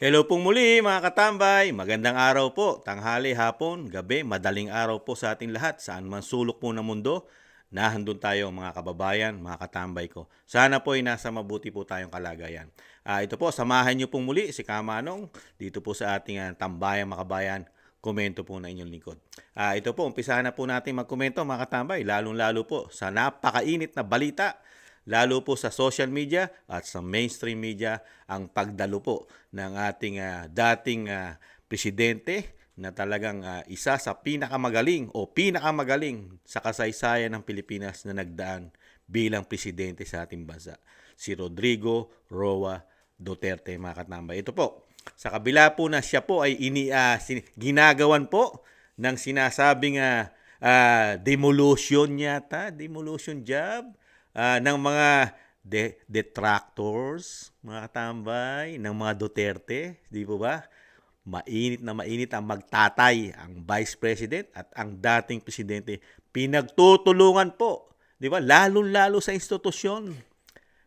Hello pong muli mga katambay, magandang araw po, tanghali, hapon, gabi, madaling araw po sa ating lahat, saan man sulok po ng mundo, nahandun tayo mga kababayan, mga katambay ko. Sana po ay nasa mabuti po tayong kalagayan. Ito po, samahan niyo pong muli si Kamanong dito po sa ating tambayang makabayan, komento po na inyong lingkod. Ito po, umpisahan na po natin magkomento mga katambay, lalong-lalo po sa napakainit na balita lalo po sa social media at sa mainstream media ang pagdalo po ng ating dating presidente na talagang isa sa pinakamagaling o pinakamagaling sa kasaysayan ng Pilipinas na nagdaan bilang presidente sa ating bansa, si Rodrigo Roa Duterte, mga katambay. Ito po, sa kabila po na siya po ay ginagawan po ng sinasabing demolition job ng mga detractors, mga katambay, ng mga Duterte, di po ba? Mainit na mainit ang magtatay ang Vice President at ang dating presidente. Pinagtutulungan po, di ba? Lalo-lalo sa institusyon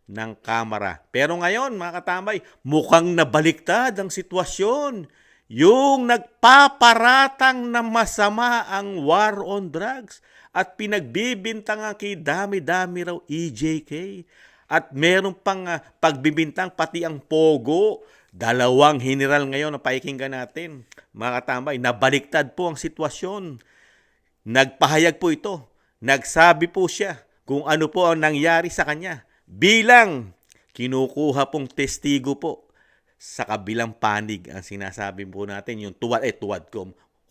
ng Kamara. Pero ngayon, mga katambay, mukhang nabaliktad ang sitwasyon. Yung nagpaparatang na masama ang war on drugs at pinagbibintangan kay dami-dami raw EJK. At meron pang pagbibintang pati ang Pogo. Dalawang general ngayon na pakikinggan natin. Mga katambay, nabaliktad po ang sitwasyon. Nagpahayag po ito. Nagsabi po siya kung ano po ang nangyari sa kanya. Bilang kinukuha pong testigo po sa kabilang panig ang sinasabi po natin yung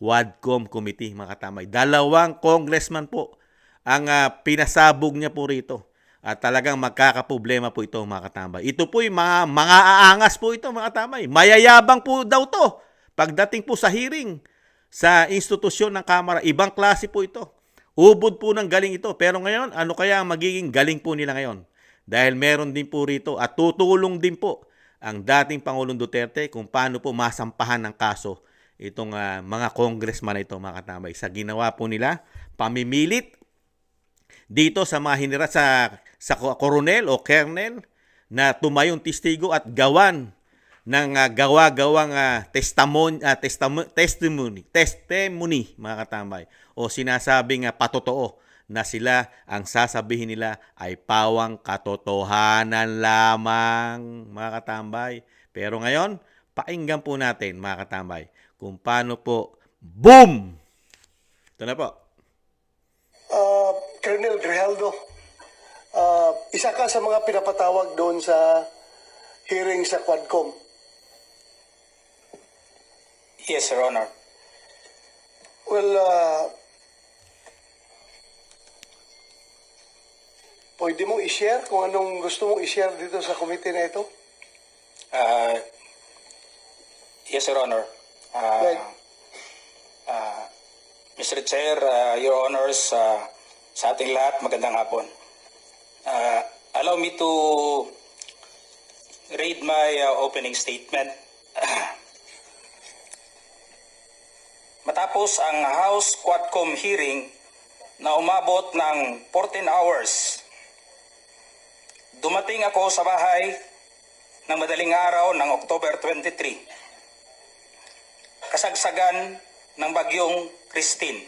Wadcom Committee, mga katamay. Dalawang congressman po ang pinasabog niya po rito. At talagang magkakaproblema po ito, mga katambay. Ito po yung mga aangas po ito, mga katambay. Mayayabang po daw to. Pagdating po sa hearing sa institusyon ng Kamara, ibang klase po ito. Ubod po ng galing ito. Pero ngayon, ano kaya ang magiging galing po nila ngayon? Dahil meron din po rito at tutulong din po ang dating Pangulong Duterte kung paano po masampahan ng kaso itong mga congressman na ito, mga katambay. Sa ginawa po nila, pamimilit dito sa mga hinira sa koronel o kernel na tumayong testigo at gawan ng gawa-gawang testimony, mga katambay. O sinasabing patotoo na sila ang sasabihin nila ay pawang katotohanan lamang, mga katambay. Pero ngayon, pakinggan po natin, mga katambay, kung paano po, boom! Ito na po. Colonel Grijaldo, isa ka sa mga pinapatawag doon sa hearing sa Quadcom. Yes, Your Honor. Well, pwede mong i-share kung anong gusto mong i-share dito sa committee na ito? Yes, Your Honor. Right. Mr. Chair, Your Honors, sa ating lahat, magandang hapon. Allow me to read my opening statement. Matapos ang House Quadcom hearing na umabot ng 14 hours, dumating ako sa bahay ng madaling araw ng October 23. Kasagsagan ng bagyong Christine.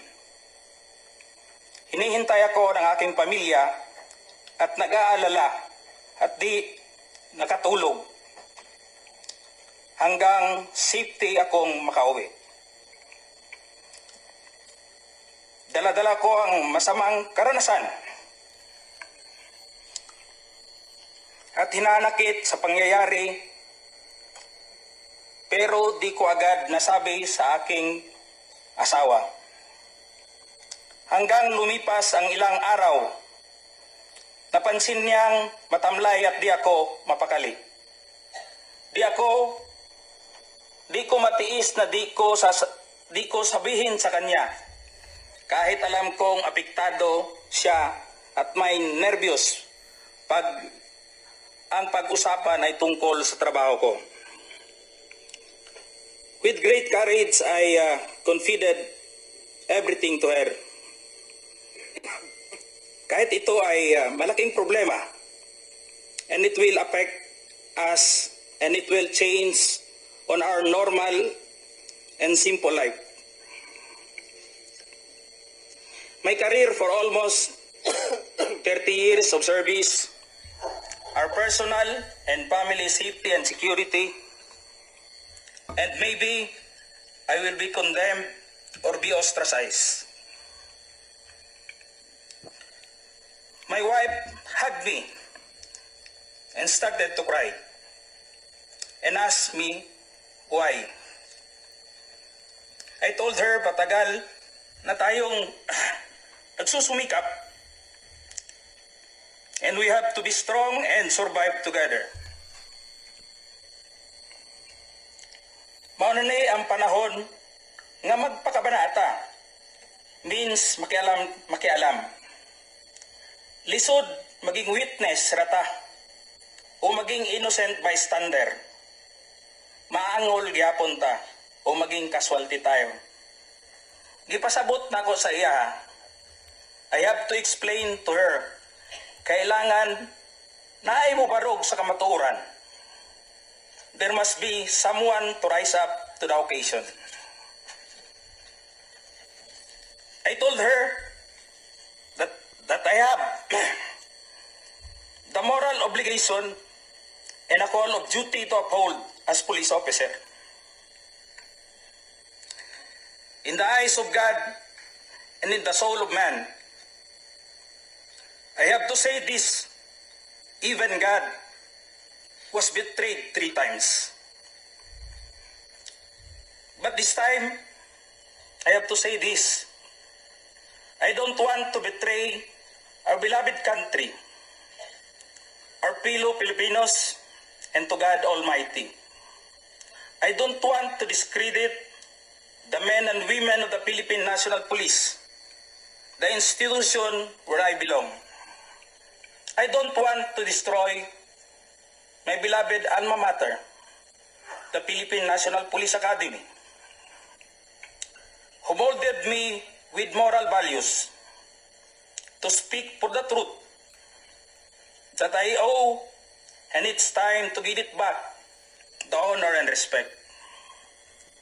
Hinihintay ako ng aking pamilya at nag-aalala at di nakatulog hanggang safety akong makauwi. Dala-dala ko ang masamang karanasan at hinanakit sa pangyayari, pero di ko agad nasabi sa aking asawa. Hanggang lumipas ang ilang araw, napansin niyang matamlay at di ako mapakali. Di ko matiis na di ko sabihin sa kanya, kahit alam kong apektado siya at may nervyos ang pag-usapan ay tungkol sa trabaho ko. With great courage, I confided everything to her. Kahit ito ay malaking problema, and it will affect us, and it will change on our normal and simple life. My career for almost 30 years of service, our personal and family safety and security, and maybe I will be condemned or be ostracized. My wife hugged me and started to cry and asked me why. I told her patagal na tayong nagsusumikap and we have to be strong and survive together. Mauna na ang panahon nga magpakabanata means makialam. Lisod maging witness rata o maging innocent bystander. Maangol gyapon ta o maging casualty tayo. Gipasabot na ko sa iya. I have to explain to her. Kailangan naay mo barog sa kamatuoran. There must be someone to rise up to the occasion. I told her that I have the moral obligation and a call of duty to uphold as police officer. In the eyes of God and in the soul of man, I have to say this, even God was betrayed 3 times. But this time, I have to say this, I don't want to betray our beloved country, our fellow Filipinos, and to God Almighty. I don't want to discredit the men and women of the Philippine National Police, the institution where I belong. I don't want to destroy my beloved alma mater, the Philippine National Police Academy, who molded me with moral values to speak for the truth that I owe, and it's time to give it back the honor and respect.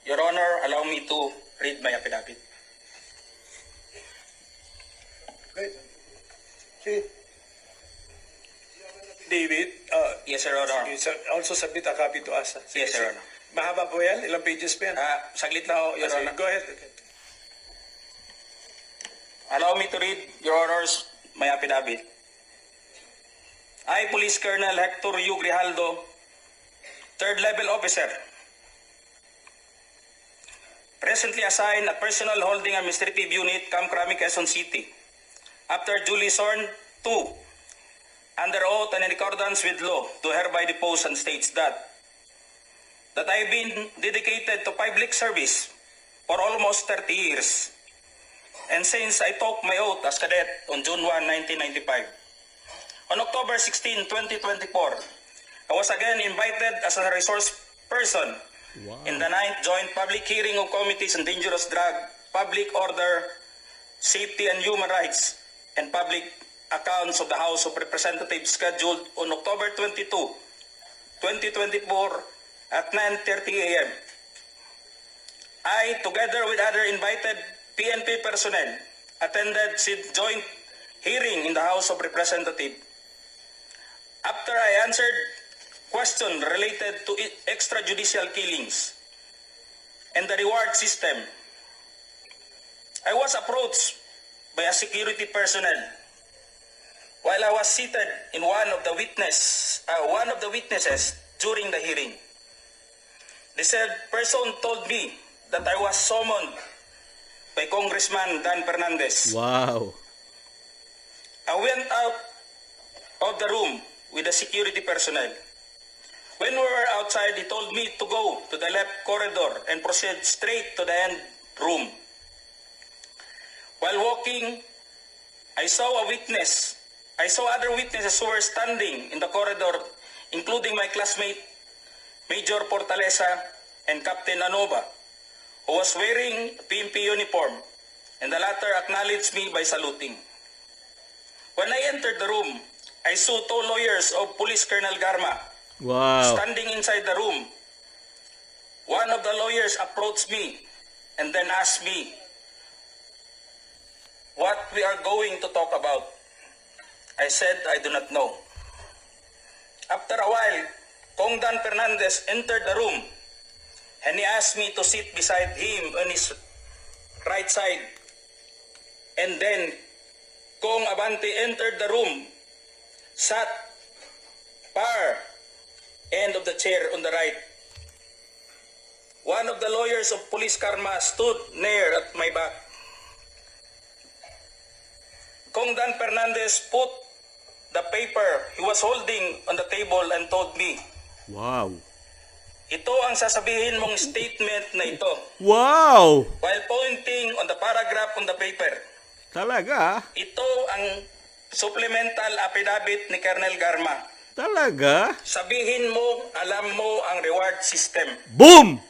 Your Honor, allow me to read my affidavit. Great. Sige. David, Yes, Your Honor. also submit a copy to us. Yes, Your Honor. Mahaba po yan? Ilang pages pa yan? Saglit lang, Your Sige, Honor. go ahead. Allow me to read, Your Honors, my affidavit. I, Police Colonel Hector U. Grijaldo, 3rd Level Officer, presently assigned at Personal Holding Administrative Unit, Camp Crame, Quezon City, after duly sworn to, under oath and in accordance with law, do hereby depose and states that I've been dedicated to public service for almost 30 years. And since I took my oath as cadet on June 1, 1995, on October 16, 2024, I was again invited as a resource person in the 9th Joint Public Hearing of Committees on Dangerous Drug, Public Order, Safety and Human Rights, and Public Accounts of the House of Representatives scheduled on October 22, 2024 at 9:30 a.m. I, together with other invited PNP personnel, attended the joint hearing in the House of Representatives. After I answered questions related to extrajudicial killings and the reward system, I was approached by a security personnel while I was seated in one of the witnesses during the hearing. The said person told me that I was summoned by Congressman Dan Fernandez. Wow. I went out of the room with the security personnel. When we were outside, he told me to go to the left corridor and proceed straight to the end room. While walking, I saw other witnesses who were standing in the corridor, including my classmate, Major Portalesa and Captain Anova, who was wearing a PNP uniform, and the latter acknowledged me by saluting. When I entered the room, I saw 2 lawyers of Police Colonel Garma Wow. standing inside the room. one of the lawyers approached me and then asked me what we are going to talk about. I said I do not know. After a while, Kong Dan Fernandez entered the room and he asked me to sit beside him on his right side. And then Kong Abante entered the room, sat far end of the chair on the right. One of the lawyers of Police Karma stood near at my back. Kong Dan Fernandez put the paper he was holding on the table and told me, Wow. ito ang sasabihin mong statement na ito. Wow! While pointing on the paragraph on the paper, Talaga? ito ang supplemental affidavit ni Colonel Garma. Talaga? Sabihin mo, alam mo ang reward system. Boom!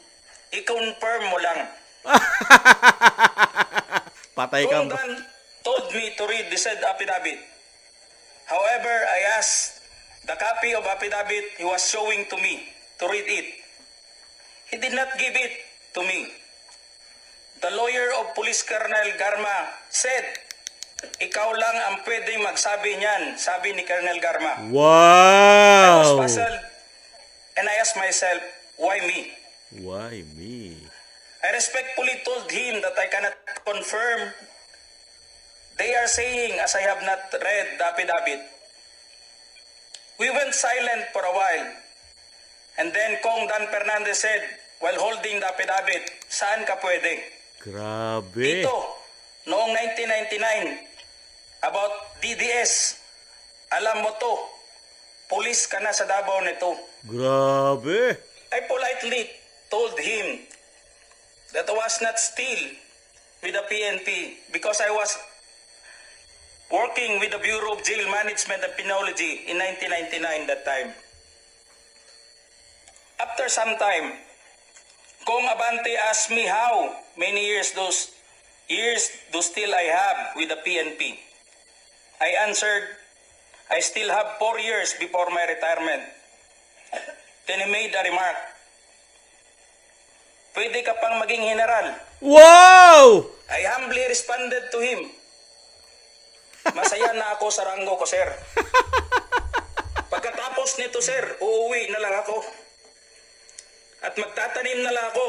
I-confirm mo lang. Patay ka. Kong Dan told me to read the said affidavit. However, I asked the copy of affidavit he was showing to me to read it. He did not give it to me. The lawyer of Police Colonel Garma said, ikaw lang ang pwedeng magsabi niyan, sabi ni Colonel Garma. I was Wow! puzzled and I asked myself, why me? Why me? I respectfully told him that I cannot confirm. They are saying as I have not read the affidavit. We went silent for a while. And then Kong Dan Fernandez said, while holding the affidavit, saan ka pwede? Grabe. Dito, noong 1999, about DDS, alam mo to, pulis ka na sa Davao nito. Grabe. I politely told him that I was not still with the PNP because I was working with the Bureau of Jail Management and Penology in 1999 that time. After some time, Kong Abante asked me how many years do still I have with the PNP. I answered, I still have 4 years before my retirement. Then he made a remark, pwede ka pang maging general. Wow! I humbly responded to him, masaya na ako sa ranggo ko, sir. Pagkatapos nito, sir, uuwi na lang ako. At magtatanim na lang ako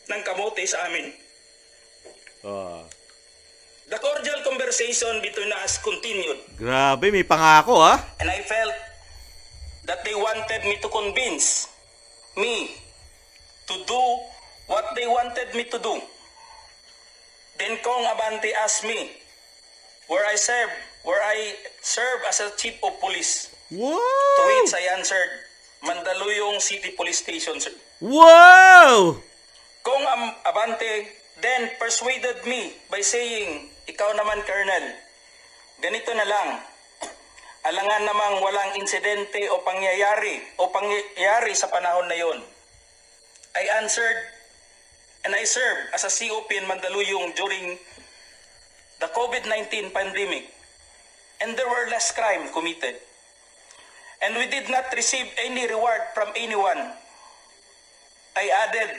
ng kamote sa amin. Ah, The cordial conversation between us continued. grabe, may pangako ah. And I felt that they wanted me to convince me to do what they wanted me to do. Then Kong Abante asked me where I serve as a chief of police. Wow! To which I answered, Mandaluyong City Police Station, sir. Wow! Kong Abante then persuaded me by saying, ikaw naman, Colonel, ganito na lang. Alangan namang walang insidente o pangyayari sa panahon na yon. I answered, and I served as a COP in Mandaluyong during the COVID-19 pandemic, and there were less crime committed. And we did not receive any reward from anyone. I added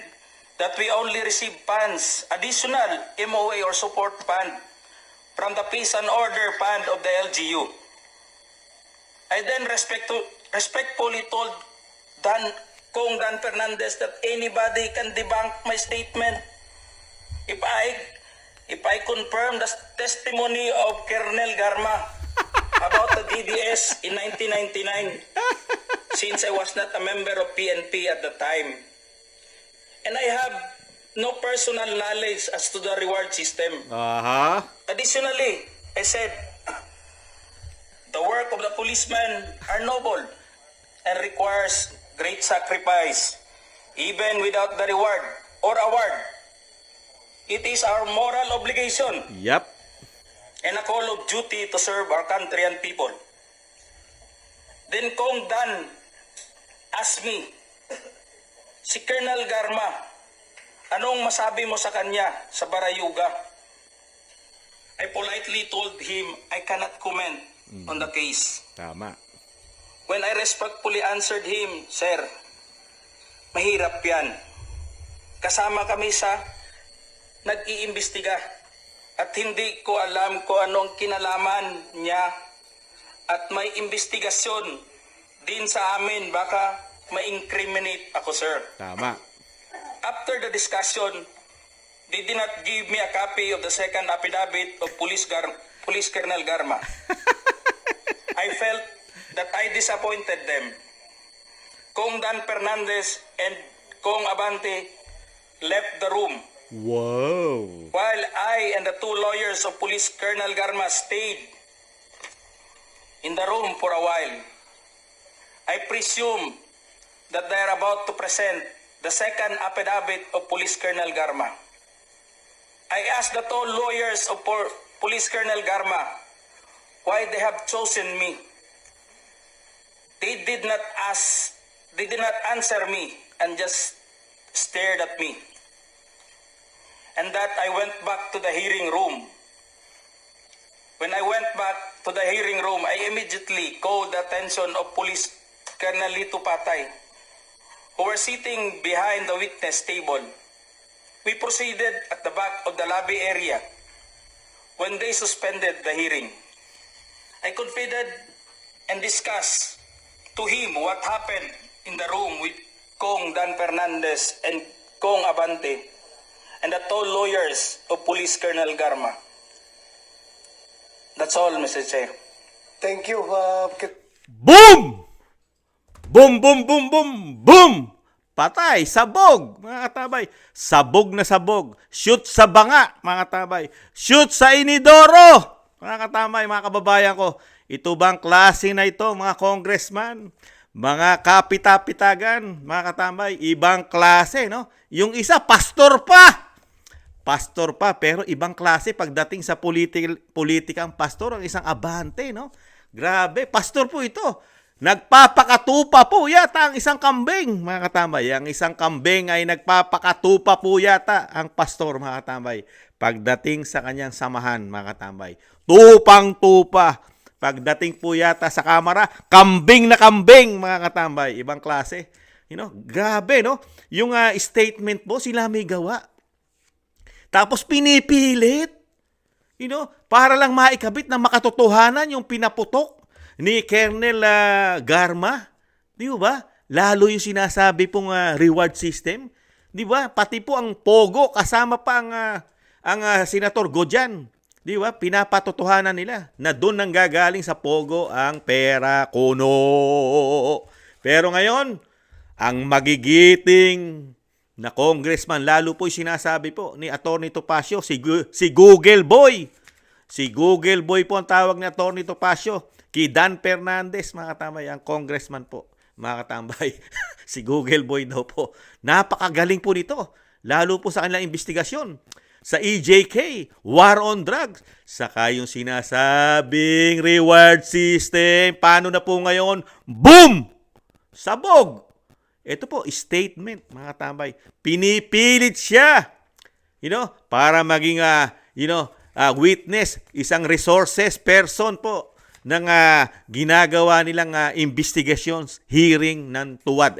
that we only received funds, additional MOA or support fund from the Peace and Order Fund of the LGU. I then respectfully told Kong Dan Fernandez that anybody can debunk my statement if I confirm the testimony of Colonel Garma about the DDS in 1999, since I was not a member of PNP at the time. And I have no personal knowledge as to the reward system. Aha. Additionally, I said, the work of the policemen are noble and requires great sacrifice, even without the reward or award. It is our moral obligation Yep. and a call of duty to serve our country and people. Then Kong Dan asked me, si Colonel Garma, anong masabi mo sa kanya sa Barayuga? I politely told him I cannot comment on the case. Tama. When I respectfully answered him, Sir, mahirap yan. kasama kami sa nag-iimbestiga at hindi ko alam kung anong kinalaman niya at may investigasyon din sa amin, baka ma-incriminate ako, sir. Tama. After the discussion, they did not give me a copy of the second affidavit of Police Colonel Garma. I felt that I disappointed them. Kong Dan Fernandez and Kong Abante left the room, Wow. while I and the two lawyers of Police Colonel Garma stayed in the room for a while. I presume that they are about to present the second affidavit of Police Colonel Garma. I asked the two lawyers of Police Colonel Garma why they have chosen me. They did not answer me and just stared at me. And that I went back to the hearing room. When I went back to the hearing room, I immediately called the attention of Police Colonel Lito Patay, who were sitting behind the witness table. We proceeded at the back of the lobby area when they suspended the hearing. I confided and discussed to him what happened in the room with Kong Dan Fernandez and Kong Abante and the two lawyers of Police Colonel Garma. That's all, Mr. Chair. Thank you. Boom! Boom, boom, boom, boom, boom! Patay, sabog, mga katabay. Sabog na sabog. Shoot sa banga, mga katabay. Shoot sa inidoro, mga katamay, mga kababayan ko. Ito bang klase na ito, mga congressman? Mga kapita-pitagan, mga katamay. Ibang klase, no? Yung isa, pastor pa! Pastor pa, pero ibang klase pagdating sa politikang pastor, ang isang abante, no? Grabe, pastor po ito. Nagpapakatupa po yata ang isang kambing, mga katamay. Ang isang kambing ay nagpapakatupa po yata ang pastor, mga katamay. Pagdating sa kanyang samahan, mga katamay. Tupang-tupa. Pagdating po yata sa kamera, kambing na kambing, mga katamay. Ibang klase. You know, grabe, no? Yung statement po, sila may gawa. Tapos pinipilit. You know, para lang maikabit na makatotohanan yung pinaputok ni Colonel Garma. Di ba? Lalo yung sinasabi pong reward system. Di ba? Pati po ang Pogo, kasama pa ang Senator Godian. Di ba? Pinapatotohanan nila na doon nang gagaling sa Pogo ang pera kuno. Pero ngayon, ang magigiting na congressman, lalo po yung sinasabi po ni Atty. Topacio, si Google Boy. Si Google Boy po ang tawag ni Atty. Topacio. Kay Dan Fernandez, mga katamay, ang congressman po, mga katambay. Si Google Boy daw po. Napakagaling po nito. Lalo po sa kanilang investigasyon. Sa EJK, War on Drugs. Saka yung sinasabing reward system. Paano na po ngayon? Boom! Sabog! Ito po, statement, mga tambay. Pinipilit siya, para maging, witness, isang resources person po ng ginagawa nilang investigations, hearing ng TUWAD,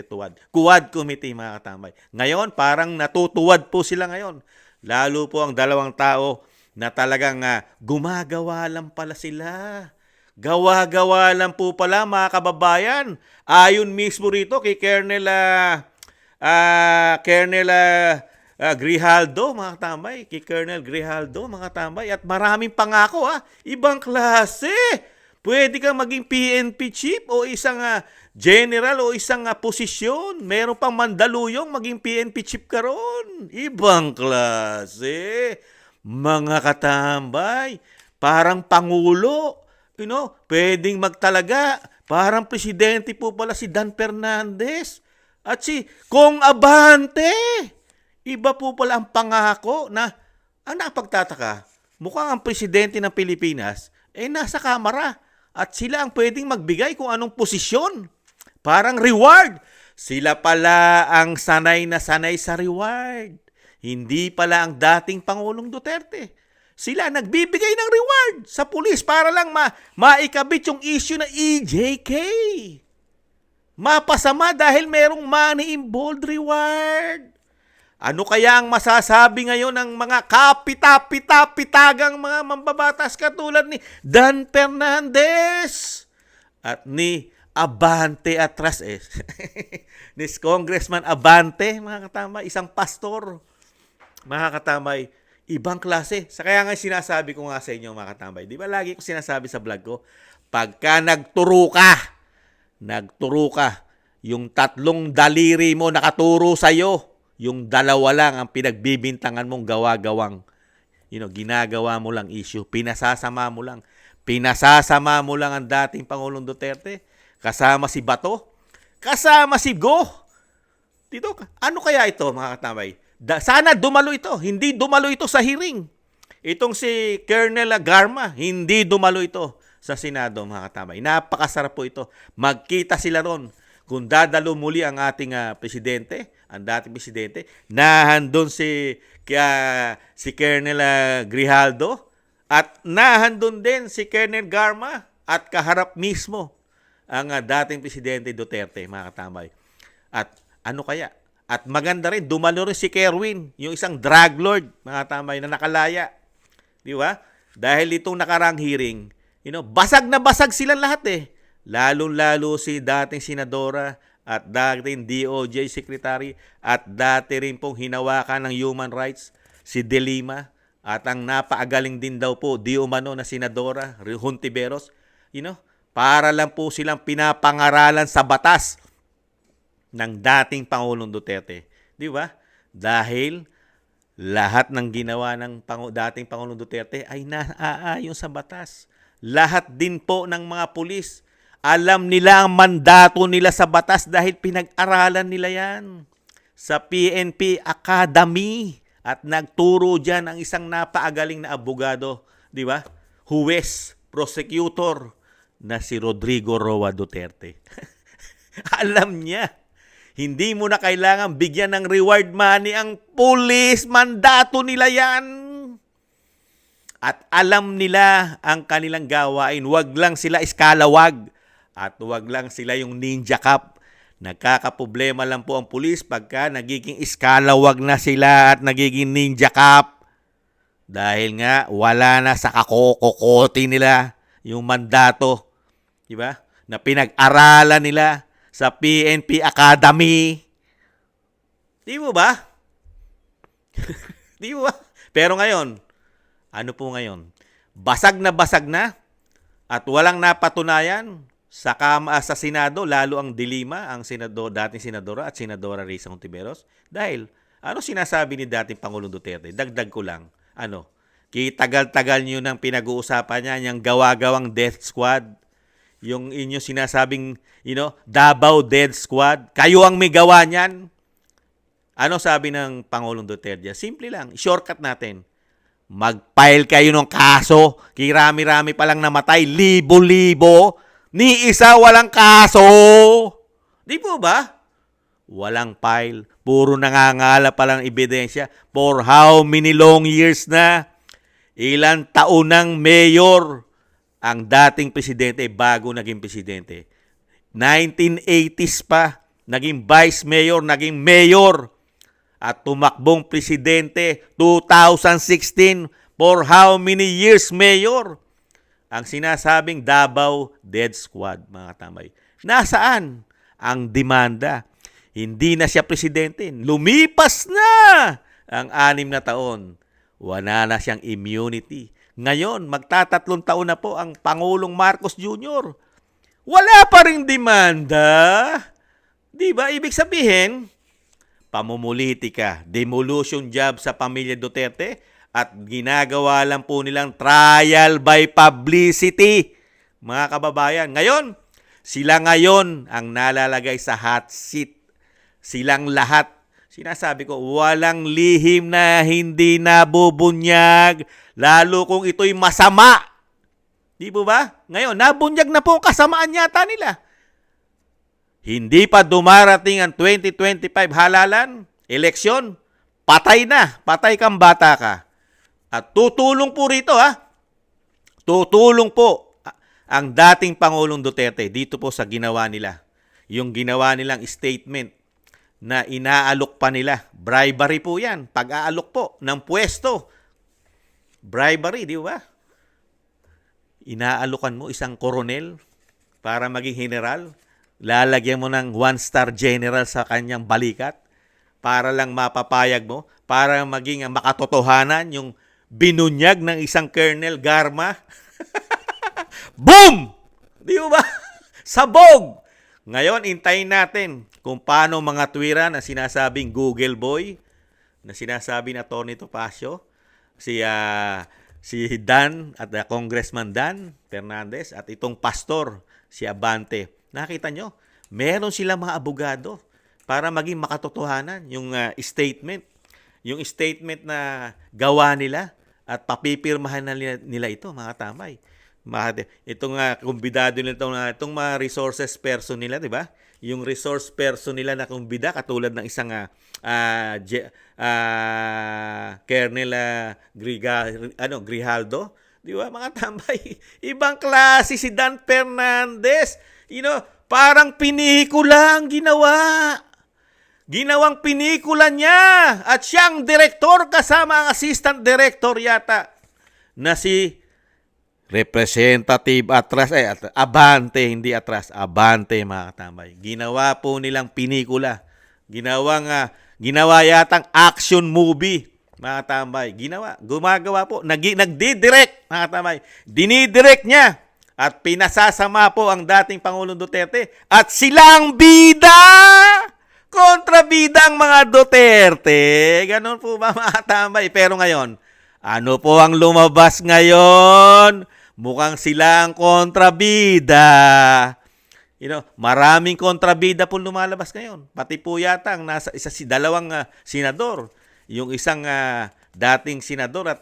TUWAD. Quad Committee, mga katambay. Ngayon, parang natutuwad po sila ngayon. Lalo po ang dalawang tao na talagang gumagawa lang pala sila. Gawa-gawa lang po pala, mga kababayan. Ayon mismo rito kay Colonel Grijaldo, mga tambay. Kay Colonel Grijaldo, mga tambay. At maraming pangako, ibang klase. Pwede kang maging PNP chief o isang general o isang posisyon. Meron pang Mandaluyong, maging PNP chief ka ron. Ibang klase. Mga katambay. Parang pangulo. Pwedeng magtalaga. Parang presidente po pala si Dan Fernandez. At si Kong Abante. Iba po pala ang pangako na, ang nakapagtataka, mukhang ang presidente ng Pilipinas, nasa kamara. At sila ang pwedeng magbigay kung anong posisyon. Parang reward. Sila pala ang sanay na sanay sa reward. Hindi pala ang dating Pangulong Duterte. Sila nagbibigay ng reward sa pulis para lang maikabit yung issue na EJK. Mapasama dahil merong money involved reward. Ano kaya ang masasabi ngayon ng mga kapita-pita-pitagang mga mambabatas katulad ni Dan Fernandez at ni Abante Atras ni Congressman Abante, mga katamay, isang pastor. Mga katamay, ibang klase. Sa kaya nga sinasabi ko nga sa inyo, mga katamay, di ba lagi ko sinasabi sa vlog ko, pagka nagturo ka, yung tatlong daliri mo nakaturo sa'yo, yung dalawa lang ang pinagbibintangan mong gawa-gawang, ginagawa mo lang issue. Pinasasama mo lang ang dating Pangulong Duterte, kasama si Bato, kasama si Go. Dito, ano kaya ito, mga katamay? Sana dumalo ito. Hindi dumalo ito sa hearing. Itong si Colonel Garma, hindi dumalo ito sa Senado, mga katamay. Napakasarap po ito. Magkita sila ron. Kung dadalo muli ang ating presidente, ang dating presidente, nahandon si Colonel Grijaldo at nahandon din si Colonel Garma at kaharap mismo ang dating presidente Duterte, mga katamay. At ano kaya? At maganda rin, dumalo rin si Kerwin, yung isang drug lord, mga katamay, na nakalaya. Di ba? Dahil itong nakarang hearing, basag na basag silang lahat eh. Lalo-lalo si dating senadora at dating DOJ secretary at dati rin pong hinawakan ng human rights si De Lima at ang napaagaling din daw po di umano na senadora Hontiveros, para lang po silang pinapangaralan sa batas ng dating Pangulong Duterte. Di ba? Dahil lahat ng ginawa ng dating Pangulong Duterte ay naaayon sa batas. Lahat din po ng mga pulis, alam nila ang mandato nila sa batas dahil pinag-aralan nila yan sa PNP Academy at nagturo dyan ang isang napaagaling na abogado, di ba? Huwes, prosecutor na si Rodrigo Roa Duterte. Alam niya. Hindi mo na kailangan bigyan ng reward money ang pulis, mandato nila yan. At alam nila ang kanilang gawain. Huwag lang sila iskalawag. At huwag lang sila yung ninja cop. Nagkakaproblema lang po ang pulis pagka nagiging iskalawag na sila at nagiging ninja cop. Dahil nga wala na sa kakokokoti nila yung mandato. Diba? Na pinag-aralan nila sa PNP Academy. Di mo ba? Di mo ba? Pero ngayon, ano po ngayon? Basag na at walang napatunayan sa Senado, lalo ang dilima, ang dating senadora at senadora Risa Hontiveros. Dahil, ano sinasabi ni dating Pangulong Duterte? Dagdag ko lang, kitagal-tagal nyo nang pinag-uusapan niya, yung gawa-gawang death squad, yung inyo sinasabing, Davao Death Squad, kayo ang may gawa niyan. Ano sabi ng Pangulong Duterte? Simple lang, shortcut natin. Mag-file kayo ng kaso, kirami-rami palang namatay, libo-libo, ni isa walang kaso. Di po ba? Walang file, puro nangangala palang ebidensya. For how many long years na? Ilang taon ng mayor ang dating presidente bago naging presidente. 1980s pa, naging vice mayor, naging mayor. At tumakbong presidente 2016 for how many years mayor? Ang sinasabing Davao Death Squad, mga tamay. Nasaan ang demanda? Hindi na siya presidente. Lumipas na ang 6 na taon. Wala na siyang immunity. Ngayon, magtatatlong taon na po ang Pangulong Marcos Jr. Wala pa ring demanda. Di ba? Ibig sabihin, pamumulitika, demolition job sa pamilya Duterte at ginagawa lang po nilang trial by publicity. Mga kababayan, ngayon, sila ngayon ang nalalagay sa hot seat. Silang lahat. Sinasabi ko, walang lihim na hindi nabubunyag, lalo kung ito'y masama. Di po ba? Ngayon, nabunyag na po ang kasamaan yata nila. Hindi pa dumarating ang 2025 halalan, eleksyon, patay na, patay kang bata ka. At tutulong po rito tutulong po ang dating Pangulong Duterte dito po sa ginawa nila. Yung ginawa nilang statement na inaalok pa nila. Bribery po yan. Pag-aalok po ng pwesto. Bribery, di ba? Inaalokan mo isang koronel para maging general. Lalagyan mo ng 1-star general sa kanyang balikat para lang mapapayag mo, para maging makatotohanan yung binunyag ng isang Colonel Garma. Boom! Di ba? Sabog! Ngayon, intayin natin kung paano mga tuwira na sinasabing Google Boy, na sinasabi na Tony Topacio, si Dan at Congressman Dan Fernandez at itong pastor, si Abante. Nakita nyo, meron sila mga abogado para maging makatotohanan yung statement. Yung statement na gawa nila at papipirmahan na nila ito, mga tambay. Itong kumbidado nila itong mga resources person nila, di ba? Yung resource person nila na kumbida katulad ng isang Colonel Grijaldo, di ba? Mga tambay, ibang klase si Dan Fernandez. Parang pinikula ang ginawa. Ginawang pinikula niya at siyang direktor kasama ang assistant director yata na si Representative Abante, hindi Atras, Abante, mga katambay. Ginawa po nilang pinikula. Ginawa yatang action movie, mga katambay. Gumagawa po. Nagdidirect, mga katambay. Dinidirect niya at pinasasama po ang dating Pangulong Duterte at silang bida! Kontrabida ang mga Duterte. Ganun po ba, mga katambay? Pero ngayon, ano po ang lumabas ngayon? Mukhang sila ang kontrabida. Maraming kontrabida po lumalabas ngayon. Pati po yata ang dalawang senador. Yung isang dating senador at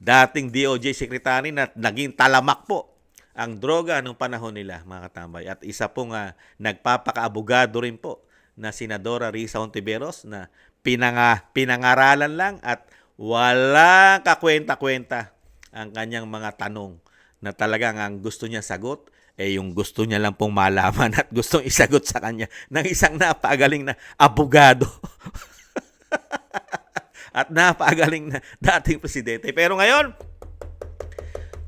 dating DOJ secretary na naging talamak po ang droga nung panahon nila, mga katambay. At isa pong nagpapakaabogado rin po na Senadora Risa Hontiveros na pinangaralan lang at walang kakwenta-kwenta ang kanyang mga tanong na talagang ang gusto niya sagot, yung gusto niya lang pong malaman at gustong isagot sa kanya ng isang napagaling na abogado at napagaling na dating presidente. Pero ngayon,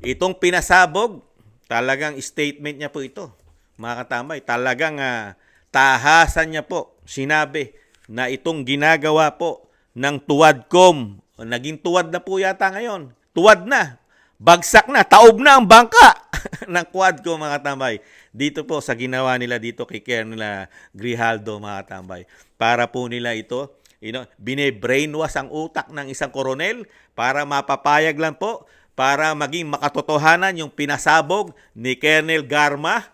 itong pinasabog, talagang statement niya po ito, mga katambay. Talagang tahasan niya po, sinabi na itong ginagawa po ng Tuwadcom, naging tuwad na po yata ngayon. Tuwad na, bagsak na, taob na ang bangka ng Quadcom, mga tambay. Dito po sa ginawa nila dito kay Colonel Grijaldo, mga tambay. Para po nila ito, bine-brainwash ang utak ng isang koronel para mapapayag lang po, para maging makatotohanan yung pinasabog ni Colonel Garma.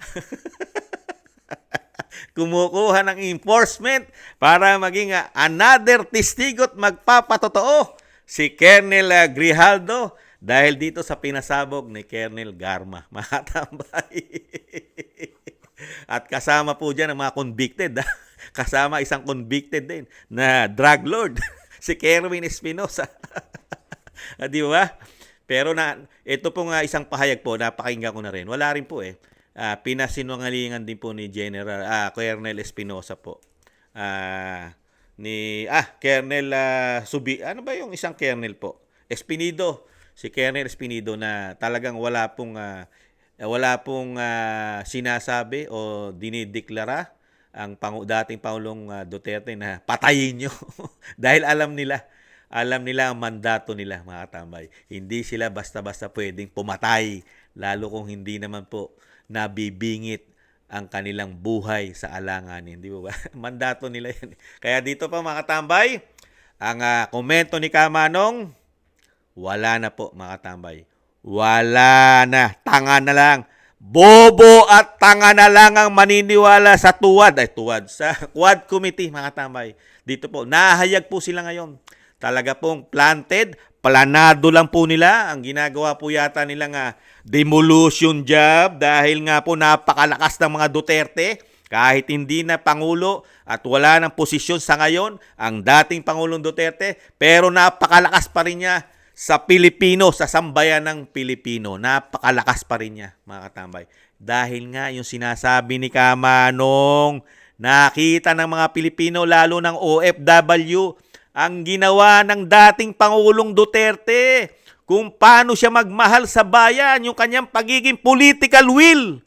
Kumukuha ng enforcement para maging another testigo at magpapatotoo si Colonel Grijaldo dahil dito sa pinasabog ni Colonel Garma, mga tambay. At kasama po dyan ang mga convicted. Kasama isang convicted din na drug lord, si Kerwin Espinosa. Di ba? Pero ito pong isang pahayag po, napakinggan ko na rin. Wala rin po pinasinungalingan din po ni Colonel Espinosa po. Colonel Subi, ano ba yung isang Colonel po? Espinido, si Colonel Espinido na talagang wala pong sinasabi o dinideklara ang dating Pangulong Duterte na patayin nyo. Dahil alam nila ang mandato nila, mga tambay. Hindi sila basta-basta pwedeng pumatay, lalo kung hindi naman po nabibingit ang kanilang buhay sa alanganin. Di ba? Mandato nila yan. Kaya dito pa, mga tambay, ang komento ni Kamanong, wala na po, mga tambay. Wala na. Tanga na lang. Bobo at tanga na lang ang maniniwala sa sa Quad Committee, mga tambay. Dito po, nahayag po sila ngayon. Talaga pong planado lang po nila. Ang ginagawa po yata nilang demolition job dahil nga po napakalakas ng mga Duterte. Kahit hindi na Pangulo at wala ng posisyon sa ngayon ang dating Pangulong Duterte, pero napakalakas pa rin niya sa Pilipino, sa sambayan ng Pilipino. Napakalakas pa rin niya, mga katambay. Dahil nga yung sinasabi ni Kamanong Nakita ng mga Pilipino, lalo ng OFW, ang ginawa ng dating Pangulong Duterte, kung paano siya magmahal sa bayan, yung kanyang pagiging political will.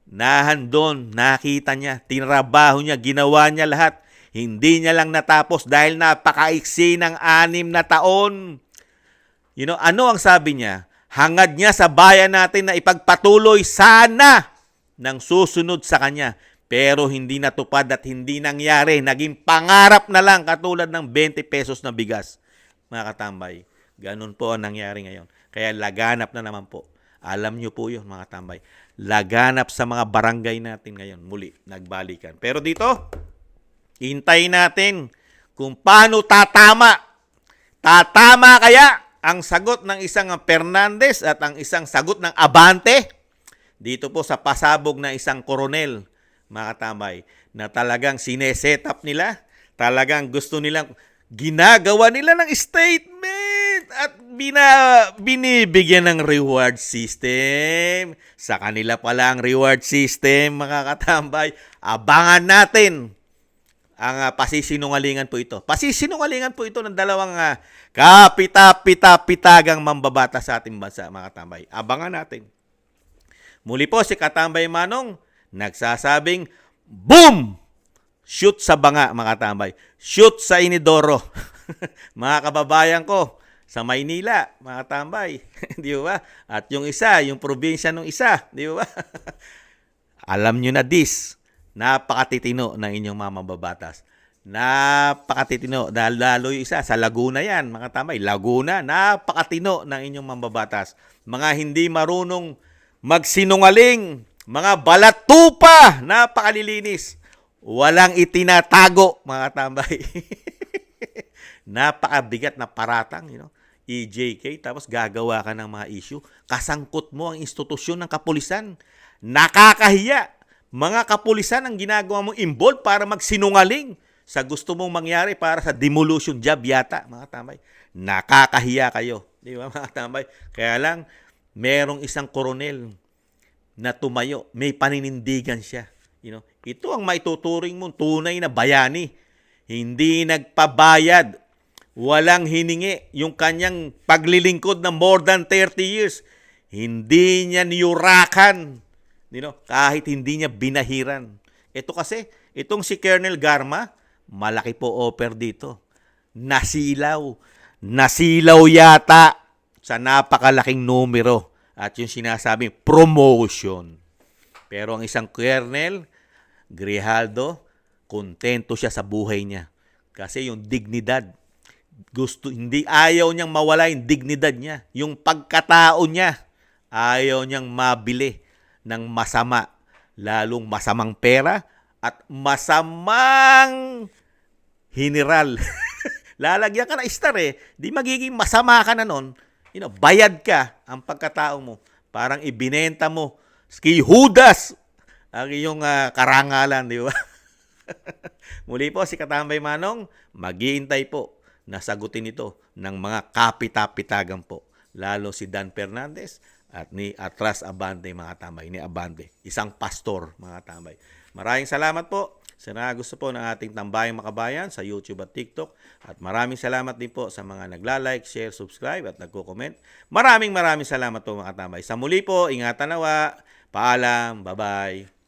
Nahandon, nakita niya, tinrabaho niya, ginawa niya lahat. Hindi niya lang natapos dahil napakaiksi ng 6 na taon. Ano ang sabi niya? Hangad niya sa bayan natin na ipagpatuloy sana ng susunod sa kanya. Pero hindi natupad at hindi nangyari. Naging pangarap na lang katulad ng 20 pesos na bigas. Mga katambay, ganun po ang nangyari ngayon. Kaya laganap na naman po. Alam niyo po yun, mga katambay. Laganap sa mga barangay natin ngayon. Muli, nagbalikan. Pero dito, hintayin natin kung paano tatama. Tatama kaya ang sagot ng isang Fernandez at ang isang sagot ng Abante dito po sa pasabog na isang koronel, mga katambay, na talagang sineset up nila, talagang gusto nilang ginagawa nila ng statement at binibigyan ng reward system. Sa kanila pala ang reward system, mga katambay. Abangan natin ang pasisinungalingan po ito. Pasisinungalingan po ito ng dalawang kapita-pita-pitagang mambabata sa ating bansa, mga katambay. Abangan natin. Muli po si Katambay Manong nagsasabing, boom! Shoot sa banga, mga katambay. Shoot sa inidoro. Mga kababayan ko sa Maynila, mga katambay. Di ba? At yung isa, yung probinsya ng isa. Di ba? Alam nyo na this. Napakatitino ng inyong mga mababatas. Napakatitino. Lalo yung isa, sa Laguna yan, mga tambay. Laguna, napakatino ng inyong mababatas. Mga hindi marunong magsinungaling, mga balat tupa, napakalilinis. Walang itinatago, mga tambay. Napakabigat na paratang, EJK, tapos gagawa ka ng mga issue. Kasangkot mo ang institusyon ng kapulisan. Nakakahiya. Mga kapulisan ang ginagawa mong involved para magsinungaling sa gusto mong mangyari para sa demolition job yata, mga tambay. Nakakahiya kayo. Di ba, mga tambay? Kaya lang, merong isang koronel na tumayo. May paninindigan siya. Ito ang maituturing mong tunay na bayani. Hindi nagpabayad. Walang hiningi. Yung kanyang paglilingkod na more than 30 years. Hindi niya niyurakan. Kahit hindi niya binahiran. Ito kasi, itong si Colonel Garma, malaki po offer dito. Nasilaw. Nasilaw yata sa napakalaking numero. At yung sinasabing promotion. Pero ang isang Colonel, Grijaldo, kontento siya sa buhay niya. Kasi yung dignidad, hindi ayaw niyang mawala yung dignidad niya. Yung pagkatao niya, ayaw niyang mabili ng masama, lalong masamang pera at masamang general. Lalagyan ka na star di magiging masama ka na nun. Bayad ka ang pagkatao mo. Parang ibinenta mo kay Judas ang iyong karangalan, di ba? Muli po si Katambay Manong, mag-iintay po na sagutin ito ng mga kapita-pitagan po. Lalo si Dan Fernandez at ni Atras Abante, mga tambay, ni Abante. Isang pastor, mga tambay. Maraming salamat po sa gusto po ng ating Tambayang Makabayan sa YouTube at TikTok. At maraming salamat din po sa mga nagla-like, share, subscribe at nagko-comment. Maraming salamat po, mga tambay. Sa muli po, ingatan nawa. Paalam. Bye-bye.